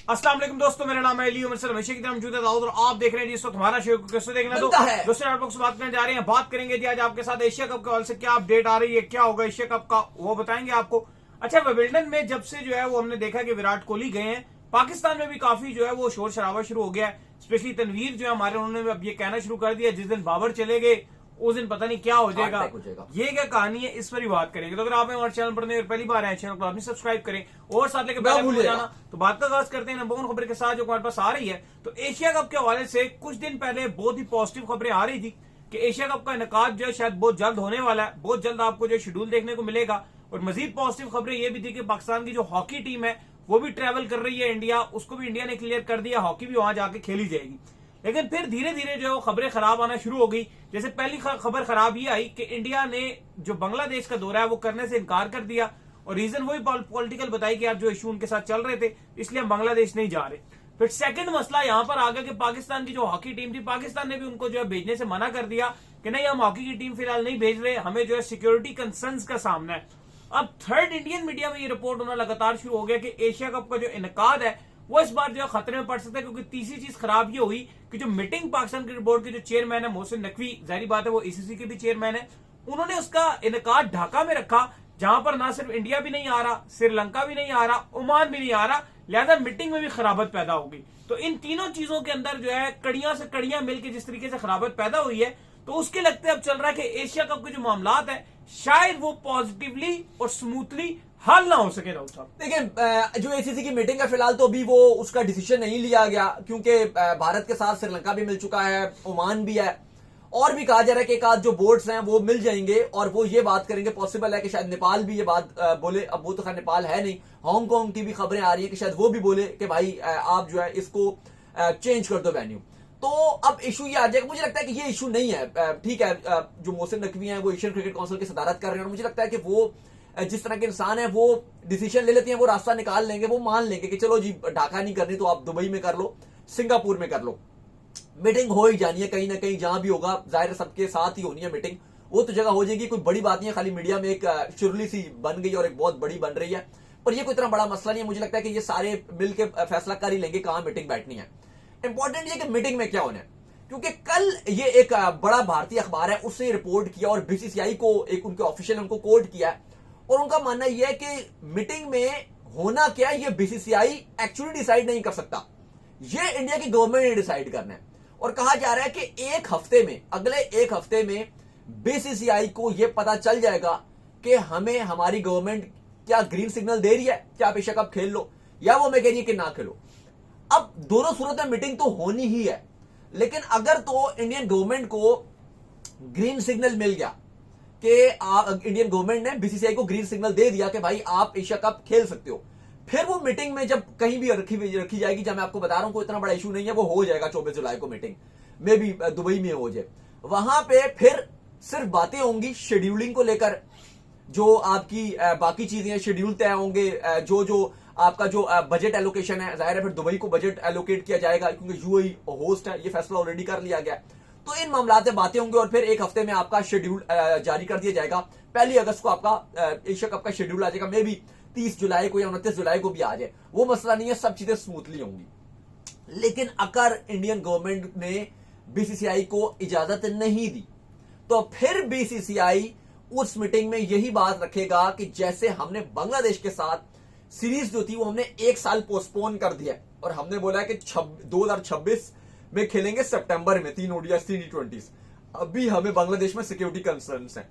अस्सलाम वालेकुम दोस्तों, मेरा नाम है अली उमर सर, हमेशा की तरह मौजूद है दाऊद और आप देख रहे हैं जिस वक्त हमारा शो कैसे देखना। तो दोस्तों आप लोग से बात करने जा रहे हैं, बात करेंगे जी आज आपके साथ एशिया कप के हवाले से क्या अपडेट आ रही है, क्या होगा एशिया कप का वो बताएंगे आपको। अच्छा, विंबलडन में जब से जो है वो हमने देखा कि विराट कोहली गए हैं, पाकिस्तान में भी काफी जो है वो शोर शराबा शुरू हो गया है। स्पेशली तनवीर जो है हमारे, उन्होंने अब ये कहना शुरू कर दिया जिस दिन बाबर चले गए उस दिन पता नहीं क्या हो जाएगा। ये क्या कहानी है, इस पर ही बात करेंगे। तो अगर आप हमारे चैनल पर नए पहली बार आए चैनल को आपने सब्सक्राइब करें और साथ लेकर बेल आइकन बजाना। तो बात का आगाज करते हैं नंबर 1 खबर के साथ जो हमारे पास आ रही है। तो एशिया कप के हवाले से कुछ दिन पहले बहुत ही पॉजिटिव खबरें आ रही थी कि एशिया कप का इनेकाद जो है शायद बहुत जल्द होने वाला है, बहुत जल्द आपको जो शेड्यूल देखने को मिलेगा। और मजीद पॉजिटिव खबरें ये भी थी कि पाकिस्तान की जो हॉकी टीम है वो भी ट्रेवल कर रही है इंडिया, उसको भी इंडिया ने क्लियर कर दिया, हॉकी भी वहां जाके खेली जाएगी। लेकिन फिर धीरे धीरे जो खबरें खराब आना शुरू हो गई। जैसे पहली खबर खराब ये आई कि इंडिया ने जो बांग्लादेश का दौरा है वो करने से इनकार कर दिया और रीजन वही पॉलिटिकल बताई कि यार जो इशू उनके साथ चल रहे थे इसलिए हम बांग्लादेश नहीं जा रहे। फिर सेकंड मसला यहां पर आ गया कि पाकिस्तान की जो हॉकी टीम थी, पाकिस्तान ने भी उनको जो है भेजने से मना कर दिया कि नहीं हम हॉकी की टीम फिलहाल नहीं भेज रहे, हमें जो है सिक्योरिटी कंसर्न्स का सामना है। अब थर्ड इंडियन मीडिया में ये रिपोर्ट होना लगातार शुरू हो गया कि एशिया कप का जो इनकाद है वो इस बार जो है खतरे में पड़ सकता है, क्योंकि तीसरी चीज खराब ये हुई कि जो मीटिंग पाकिस्तान क्रिकेट बोर्ड के जो चेयरमैन है मोहसिन नकवी, जाहिर बात है वो एसीसी के भी चेयरमैन है, उन्होंने उसका इनकाद ढाका में रखा जहां पर ना सिर्फ इंडिया भी नहीं आ रहा, श्रीलंका भी नहीं आ रहा, ओमान भी नहीं आ रहा, लिहाजा मीटिंग में भी खराबत पैदा होगी। तो इन तीनों चीजों के अंदर जो है कड़ियां से कड़ियां मिलकर जिस तरीके से खराबत पैदा हुई है, तो उसके लगते अब चल रहा है कि एशिया कप के जो मामलात है शायद वो पॉजिटिवली और स्मूथली हल ना हो सके। राउत साहब देखिए, जो एसीसी की मीटिंग है फिलहाल तो अभी वो उसका डिसीजन नहीं लिया गया, क्योंकि भारत के साथ श्रीलंका भी मिल चुका है, ओमान भी है, और भी कहा जा रहा है कि एक आध जो बोर्ड्स हैं वो मिल जाएंगे और वो ये बात करेंगे। पॉसिबल है कि शायद नेपाल भी ये बात बोले, अब वो तो खैर नेपाल है नहीं, हांगकांग की भी खबरें आ रही है कि शायद वो भी बोले कि भाई आप जो है इसको चेंज कर दो वेन्यू। तो अब इशू ये आ जाएगा। मुझे लगता है कि ये इशू नहीं है, ठीक है। जो मोहसिन नकवी हैं वो एशियन क्रिकेट काउंसिल की सदारत कर रहे हैं और मुझे लगता है कि वो जिस तरह के इंसान है वो डिसीजन ले लेते हैं, वो रास्ता निकाल लेंगे, वो मान लेंगे कि चलो जी ढाका नहीं करनी तो आप दुबई में कर लो, सिंगापुर में कर लो, मीटिंग हो ही जानी है कहीं ना कहीं, जहां भी होगा जाहिर सबके साथ ही होनी है मीटिंग, वो तो जगह हो जाएगी। कोई बड़ी बात नहीं है, खाली मीडिया में एक चुरली सी बन गई और एक बहुत बड़ी बन रही है, पर ये कोई इतना बड़ा मसला नहीं है। मुझे लगता है कि ये सारे मिलकर फैसला कर ही लेंगे कहां मीटिंग बैठनी है। इंपॉर्टेंट ये कि मीटिंग में क्या होना है, क्योंकि कल ये एक बड़ा भारतीय अखबार है उसने रिपोर्ट किया और बीसीसीआई को एक उनके ऑफिशियल उनको कोट किया और उनका मानना यह है कि मीटिंग में होना क्या ये बीसीसीआई एक्चुअली डिसाइड नहीं कर सकता, ये इंडिया की गवर्नमेंट ने डिसाइड करना है। और कहा जा रहा है कि एक हफ्ते में, अगले एक हफ्ते में बीसीसीआई को यह पता चल जाएगा कि हमें हमारी गवर्नमेंट क्या ग्रीन सिग्नल दे रही है कि आप एशिया कप खेल लो, या वो मैं कह रही है कि ना खेलो। अब दोनों सूरत में मीटिंग तो होनी ही है, लेकिन अगर तो इंडियन गवर्नमेंट को ग्रीन सिग्नल मिल गया कि इंडियन गवर्नमेंट ने बीसीसीआई को ग्रीन सिग्नल दे दिया कि भाई आप एशिया कप खेल सकते हो, फिर वो मीटिंग में जब कहीं भी रखी जाएगी, जब मैं आपको बता रहा हूं कोई इतना बड़ा इशू नहीं है, वो हो जाएगा 24 जुलाई को मीटिंग में भी दुबई में हो जाए। वहां पे फिर सिर्फ बातें होंगी शेड्यूलिंग को लेकर, जो आपकी बाकी चीजें शेड्यूल तय होंगे, जो आपका जो बजट एलोकेशन है, जाहिर है फिर दुबई को बजट एलोकेट किया जाएगा क्योंकि यूएई होस्ट है, ये फैसला ऑलरेडी कर लिया गया। तो इन मामलों से बातें होंगी और फिर एक हफ्ते में आपका शेड्यूल जारी कर दिया जाएगा। 1 अगस्त को आपका एशिया कप का शेड्यूल आ जाएगा, मे भी 30 जुलाई को या 29 जुलाई को भी आ जाए, वो मसला नहीं है, सब चीजें स्मूथली होंगी। लेकिन अगर इंडियन गवर्नमेंट ने बीसीसीआई को इजाजत नहीं दी तो फिर बीसीसीआई उस मीटिंग में यही बात रखेगा कि जैसे हमने बांग्लादेश के साथ सीरीज जो थी वो हमने 1 साल पोस्टपोन कर दिया और हमने बोला है कि 2026 में खेलेंगे सितंबर में 3 ओडीआई 3 टी20। अभी हमें बांग्लादेश में सिक्योरिटी कंसर्न्स हैं,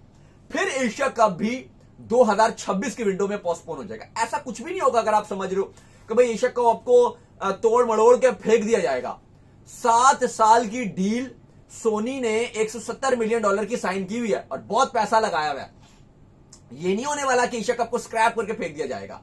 फिर एशिया कप भी 2026 की विंडो में पोस्टपोन हो जाएगा। ऐसा कुछ भी नहीं होगा अगर आप समझ रहे हो कि भाई एशिया कप आपको तोड़ मड़ोड़ के फेंक दिया जाएगा। 7 साल की डील सोनी ने $170 मिलियन की साइन की हुई है और बहुत पैसा लगाया हुआ है। ये नहीं होने वाला कि एशिया कप को स्क्रैप करके फेंक दिया जाएगा,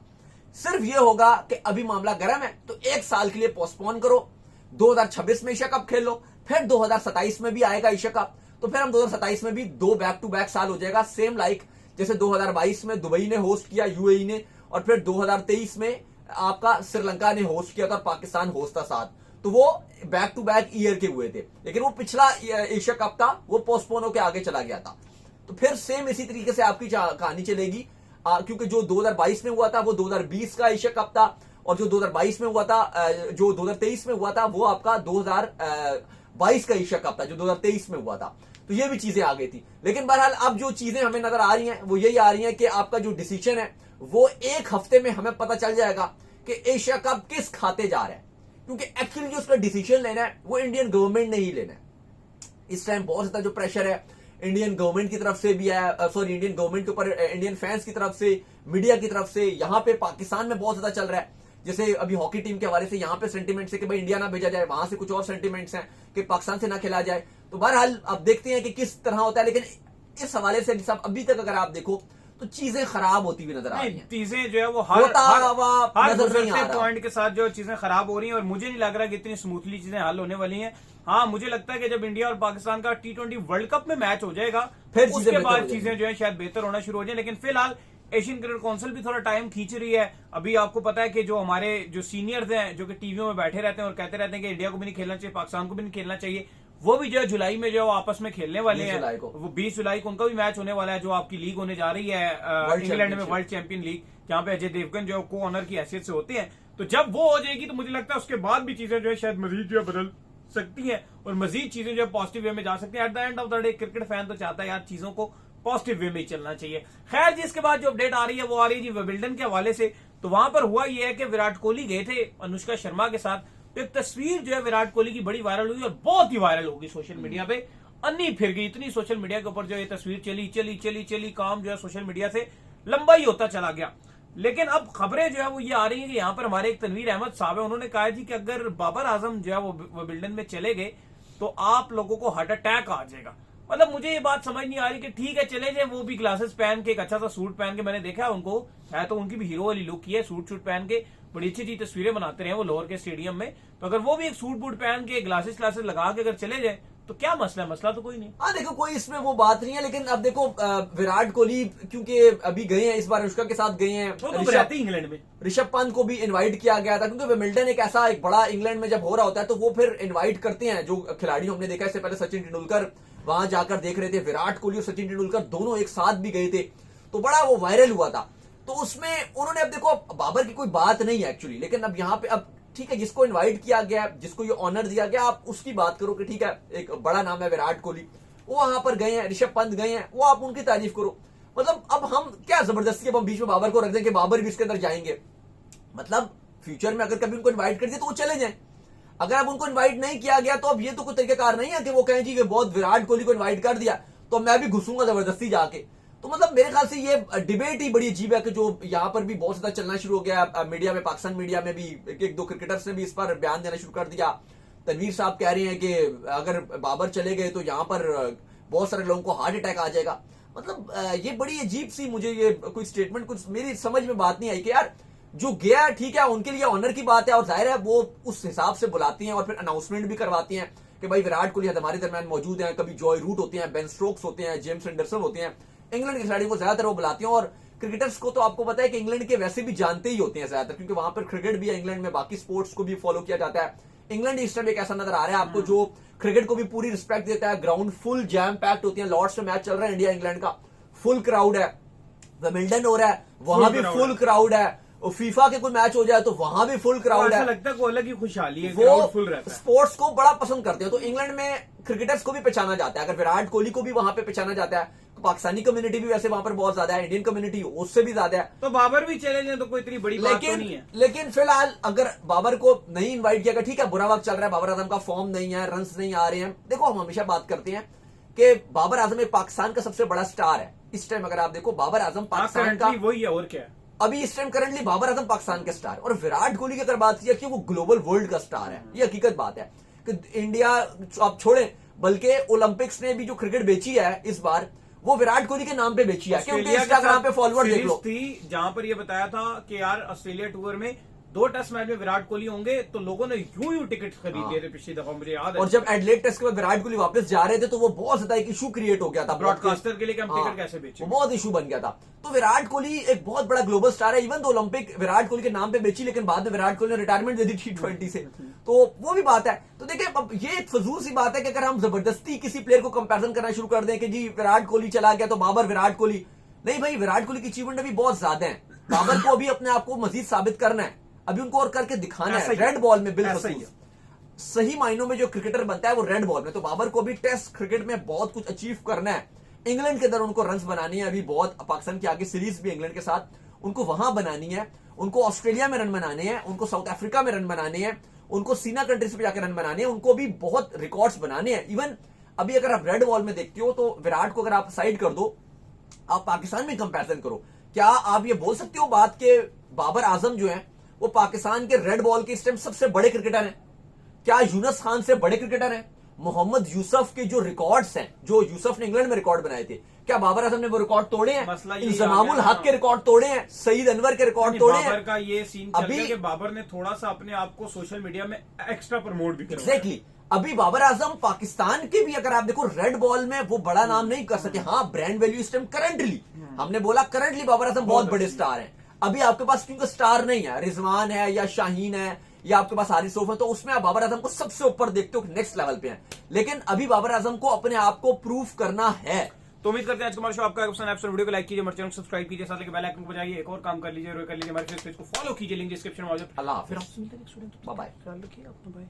सिर्फ ये होगा कि अभी मामला गर्म है तो 1 साल के लिए पोस्टपोन करो, 2026 में एशिया कप खेल लो, फिर 2027 में भी आएगा एशिया कप, तो फिर हम 2027 में भी 2 बैक टू बैक साल हो जाएगा, सेम लाइक जैसे 2022 में दुबई ने होस्ट किया, यूएई ने, और फिर 2023 में आपका श्रीलंका ने होस्ट किया था और पाकिस्तान होस्ट था साथ, तो वो बैक टू बैक ईयर के हुए थे। लेकिन वो पिछला एशिया कप था वो पोस्टपोन होकर आगे चला गया था, तो फिर सेम इसी तरीके से आपकी कहानी चलेगी, क्योंकि जो 2022 में हुआ था वो 2020 का एशिया कप था और जो 2022 में हुआ था, जो 2023 में हुआ था, वो आपका 2022 का एशिया कप था जो 2023 में हुआ था। तो ये भी चीजें आ गई थी। लेकिन बहरहाल अब जो चीजें हमें नजर आ रही हैं वो यही आ रही हैं कि आपका जो डिसीजन है वो एक हफ्ते में हमें पता चल जाएगा कि एशिया कप किस खाते जा रहा है, क्योंकि एक्चुअली जो उसका डिसीजन लेना है वो इंडियन गवर्नमेंट ने ही लेना है। इस टाइम बहुत ज्यादा जो प्रेशर है इंडियन गवर्नमेंट की तरफ से भी है, सॉरी इंडियन गवर्नमेंट के ऊपर, इंडियन फैंस की तरफ से, मीडिया की तरफ से, यहाँ पे पाकिस्तान में बहुत ज्यादा चल रहा है। जैसे अभी हॉकी टीम के हवाले से यहाँ पे सेंटीमेंट्स है कि भाई इंडिया ना भेजा जाए, वहां से कुछ और सेंटीमेंट्स हैं कि पाकिस्तान से ना खेला जाए। तो बहरहाल अब देखते हैं कि किस तरह होता है, लेकिन इस हवाले से सब अभी तक अगर आप देखो तो चीजें खराब होती हुई नजर आ रही हैं। चीजें जो है वो हर गुजरते पॉइंट के साथ जो चीजें खराब हो रही हैं, और मुझे नहीं लग रहा कि इतनी स्मूथली चीजें हल होने वाली हैं। हाँ, मुझे लगता है कि जब इंडिया और पाकिस्तान का T20 वर्ल्ड कप में मैच हो जाएगा फिर उसके बाद चीजें जो है शायद बेहतर होना शुरू हो जाए। लेकिन फिलहाल एशियन क्रिकेट काउंसिल भी थोड़ा टाइम खींच रही है। अभी आपको पता है कि जो हमारे जो सीनियर्स हैं जो कि टीवियों में बैठे रहते हैं और कहते रहते हैं कि इंडिया को भी नहीं खेलना चाहिए, पाकिस्तान को भी नहीं खेलना चाहिए, वो भी जो है जुलाई में जो है आपस में खेलने वाले हैं। वो 20 जुलाई को उनका भी मैच होने वाला है, जो आपकी लीग होने जा रही है इंग्लैंड में, वर्ल्ड चैंपियन लीग, जहां पे अजय देवगन जो को ऑनर की हैसियत से होते हैं। तो जब वो हो जाएगी तो मुझे लगता है उसके बाद भी चीजें जो है शायद मजीद जो है बदल सकती हैं और मजीद चीजें जो है पॉजिटिव वे में जा सकती हैं। At the end of the day cricket fan तो चाहता है यार चीजों को पॉजिटिव वे में ही चलना चाहिए। खैर जी, इसके बाद जो अपडेट आ रही है वो आ रही है जी विंबलडन के हवाले से। तो वहां पर हुआ ये है कि विराट कोहली गए थे अनुष्का शर्मा के साथ, तो एक तस्वीर जो है विराट कोहली की बड़ी वायरल हुई और बहुत ही वायरल होगी सोशल मीडिया पे, अन्नी फिर गई इतनी सोशल मीडिया के ऊपर जो ये तस्वीर चली चली चली चली, काम जो है सोशल मीडिया से लंबा ही होता चला गया। लेकिन अब खबरें जो है वो ये आ रही है कि यहाँ पर हमारे एक तनवीर अहमद साहब है, उन्होंने कहा जी कि अगर बाबर आजम जो है वो विंबलडन में चले गए तो आप लोगों को हार्ट अटैक आ जाएगा। मतलब मुझे ये बात समझ नहीं आ रही कि ठीक है चले जाए, वो भी ग्लासेस पहन के, एक अच्छा सा सूट पहन के, मैंने देखा है उनको, है तो उनकी भी हीरो वाली लुक की है, सूट शूट पहन के बड़ी अच्छी अच्छी तस्वीरें बनाते रहे वो लाहौर के स्टेडियम में। तो अगर वो भी एक सूट बूट पहन के ग्लासेस लगा के अगर चले जाए तो क्या मसला है? मसला तो कोई नहीं। हाँ देखो, कोई इसमें वो बात नहीं है। लेकिन अब देखो विराट कोहली क्योंकि अभी गए हैं, इस बार अनुष्का के साथ गए हैं, तो इंग्लैंड में ऋषभ पंत को भी इनवाइट किया गया था, क्योंकि विंबलडन एक ऐसा एक बड़ा इंग्लैंड में जब हो रहा होता है तो वो फिर इनवाइट करते हैं जो खिलाड़ी। हमने देखा इससे पहले सचिन तेंदुलकर वहां जाकर देख रहे थे, विराट कोहली और सचिन तेंदुलकर दोनों एक साथ भी गए थे, तो बड़ा वो वायरल हुआ था। तो उसमें उन्होंने, अब देखो बाबर की कोई बात नहीं है एक्चुअली, लेकिन अब यहाँ पे अब ठीक है, जिसको इनवाइट किया गया, जिसको ये ऑनर दिया गया, आप उसकी बात करो कि ठीक है एक बड़ा नाम है विराट कोहली, वो वहां पर गए हैं, ऋषभ पंत गए हैं, वो आप उनकी तारीफ करो। मतलब अब हम क्या जबरदस्ती अब हम बीच में बाबर को रख दें कि बाबर भी इसके अंदर जाएंगे? मतलब फ्यूचर में अगर कभी उनको इन्वाइट कर दिया तो वो चले जाएं। अगर अब उनको इन्वाइट नहीं किया गया तो अब ये तो कोई तरीकेकार नहीं है कि वो कहें जी कि बहुत विराट कोहली को इन्वाइट कर दिया तो मैं भी घुसूंगा जबरदस्ती जाके। तो मतलब मेरे ख्याल से ये डिबेट ही बड़ी अजीब है कि जो यहाँ पर भी बहुत ज्यादा चलना शुरू हो गया मीडिया में, पाकिस्तान मीडिया में भी एक दो क्रिकेटर्स ने भी इस पर बयान देना शुरू कर दिया। तनवीर साहब कह रहे हैं कि अगर बाबर चले गए तो यहाँ पर बहुत सारे लोगों को हार्ट अटैक आ जाएगा। मतलब ये बड़ी अजीब सी, मुझे ये कोई स्टेटमेंट कुछ मेरी समझ में बात नहीं आई कि यार जो गया ठीक है उनके लिए ऑनर की बात है, और जाहिर है वो उस हिसाब से बुलाती हैं और फिर अनाउंसमेंट भी करवाती हैं कि भाई विराट कोहली हमारे दरमियान मौजूद हैं। कभी जॉय रूट होते हैं, बेन स्टोक्स होते हैं, जेम्स एंडरसन होते हैं, इंग्लैंड के खिलाड़ी को ज्यादातर वो बुलाती हैं। और क्रिकेटर्स को तो आपको पता है कि इंग्लैंड के वैसे भी जानते ही होते हैं ज्यादातर, क्योंकि वहां पर क्रिकेट भी है इंग्लैंड में, बाकी स्पोर्ट्स को भी फॉलो किया जाता है। इंग्लैंड इस टाइम एक ऐसा नजर आ रहा है आपको जो क्रिकेट को भी पूरी रिस्पेक्ट देता है। ग्राउंड फुल जैम पैक्ट होती है, लॉर्ड्स में मैच चल रहा है इंडिया इंग्लैंड का, फुल क्राउड है। विंबलडन हो रहा है, वहां भी फुल क्राउड है। और फीफा के कोई मैच हो जाए तो वहां भी फुल क्राउड है। ऐसा लगता है अलग ही खुशहाली है, वो फुल रहता है। स्पोर्ट्स को बड़ा पसंद करते हैं। तो इंग्लैंड में क्रिकेटर्स को भी पहचाना जाता है। अगर विराट कोहली को भी वहां पे पहचाना जाता है तो पाकिस्तानी कम्युनिटी भी वैसे वहां पर बहुत ज्यादा है, इंडियन कम्युनिटी उससे भी ज्यादा है। तो बाबर भी चले जाए तो कोई इतनी बड़ी बात तो नहीं है। लेकिन फिलहाल अगर बाबर को नहीं इन्वाइट किया गया, ठीक है बुरा वक्त चल रहा है, बाबर आजम का फॉर्म नहीं है, रन नहीं आ रहे हैं। देखो हम हमेशा बात करते हैं कि बाबर आजम एक पाकिस्तान का सबसे बड़ा स्टार है इस टाइम। अगर आप देखो बाबर आजम पाकिस्तान का वही है, और क्या है अभी इस टाइम करंटली बाबर आजम पाकिस्तान के स्टार, और विराट कोहली की अगर बात की कि वो ग्लोबल वर्ल्ड का स्टार है। ये हकीकत बात है कि इंडिया आप छोड़ें, बल्कि ओलंपिक्स ने भी जो क्रिकेट बेची है इस बार वो विराट कोहली के नाम पे बेची है, क्योंकि इंस्टाग्राम पे फॉलोअर देख लो थी, जहां पर ये बताया था कि यार ऑस्ट्रेलिया टूर में 2 टेस्ट मैच में विराट कोहली होंगे, तो लोगों ने यूं टिकट खरीद लिए थे पिछली दफा, मुझे याद है। और जब एडलेड टेस्ट के बाद विराट कोहली वापस जा रहे थे तो वो बहुत ज्यादा एक इशू क्रिएट हो गया था ब्रॉडकास्टर के लिए कि हम टिकट कैसे बेचे, वो बहुत इशू बन गया था। तो विराट कोहली एक बहुत बड़ा ग्लोबल स्टार है। इवन तो ओलंपिक विराट कोहली के नाम पे बेची, लेकिन बाद में विराट कोहली ने रिटायरमेंट दे दी T20 से, तो वो भी बात है। तो देखिए अब ये एक फजूल सी बात है कि अगर हम जबरदस्ती किसी प्लेयर को कंपैरिजन करना शुरू कर दें कि जी विराट कोहली चला गया तो बाबर विराट कोहली, नहीं भाई, विराट कोहली की अचीवमेंट अभी बहुत ज्यादा है। बाबर को अभी अपने आप को मजीद साबित करना है। अभी उनको और करके दिखाना ऐसा है ही है। रेड बॉल में। बिल्कुल ऐसा ही सही है। सही मायनों में जो क्रिकेटर बनता है वो रेड बॉल में। तो बाबर को भी टेस्ट क्रिकेट में बहुत कुछ अचीव करना है। इंग्लैंड के अंदर उनको रन्स बनानी है, अभी बहुत पाकिस्तान की आगे सीरीज भी इंग्लैंड के साथ उनको वहां बनानी है, उनको ऑस्ट्रेलिया में रन बनाने हैं, उनको साउथ अफ्रीका में रन बनाने हैं, उनको सीना कंट्रीज पे जाकर रन बनाने हैं, उनको भी बहुत रिकॉर्ड्स बनाने हैं। इवन अभी अगर आप रेड बॉल में देखते हो तो विराट को अगर आप साइड कर दो, आप पाकिस्तान में कंपैरिजन करो, क्या आप ये बोल सकते हो बात के बाबर आजम जो है वो पाकिस्तान के रेड बॉल के इस टाइम सबसे बड़े क्रिकेटर हैं? क्या यूनुस खान से बड़े क्रिकेटर हैं? मोहम्मद यूसुफ के जो रिकॉर्ड्स हैं, जो यूसुफ ने इंग्लैंड में रिकॉर्ड बनाए थे, क्या बाबर आजम ने वो रिकॉर्ड तोड़े हैं? मसला यही इंजमामुल आ गया हक के रिकॉर्ड तोड़े हैं, सईद अनवर के रिकॉर्ड तोड़े बाबर हैं। का ये सीन चल अभी- गया कि बाबर ने थोड़ा सा अपने आप को सोशल मीडिया में एक्स्ट्रा प्रमोट भी किया। एग्जैक्टली अभी बाबर आजम पाकिस्तान के भी अगर आप देखो रेड बॉल में वो बड़ा नाम नहीं कर सके। हाँ, ब्रांड वैल्यू इस टाइम करंटली हमने बोला करंटली बाबर आजम बहुत बड़े स्टार हैं। अभी आपके पास क्योंकि स्टार नहीं है, रिजवान है या शाहीन है या आपके पास हारिस रऊफ है, तो उसमें आप बाबर आजम को सबसे ऊपर देखते हो, नेक्स्ट लेवल पे हैं। लेकिन अभी बाबर आजम को अपने आप को प्रूफ करना है। तो उम्मीद करते हैं आज का हमारा शो आपका पसंद है। वीडियो को लाइक कीजिए, हमारे चैनल को सब्सक्राइब कीजिए, साथ ही बेल आइकन को बजाइए, एक और काम कर लीजिए, हमारे फेस पेज को फॉलो कीजिए, लिंक डिस्क्रिप्शन में मौजूद। अल्लाह हाफिज़, बाय बाय। ख्याल रखिए अपना भाई।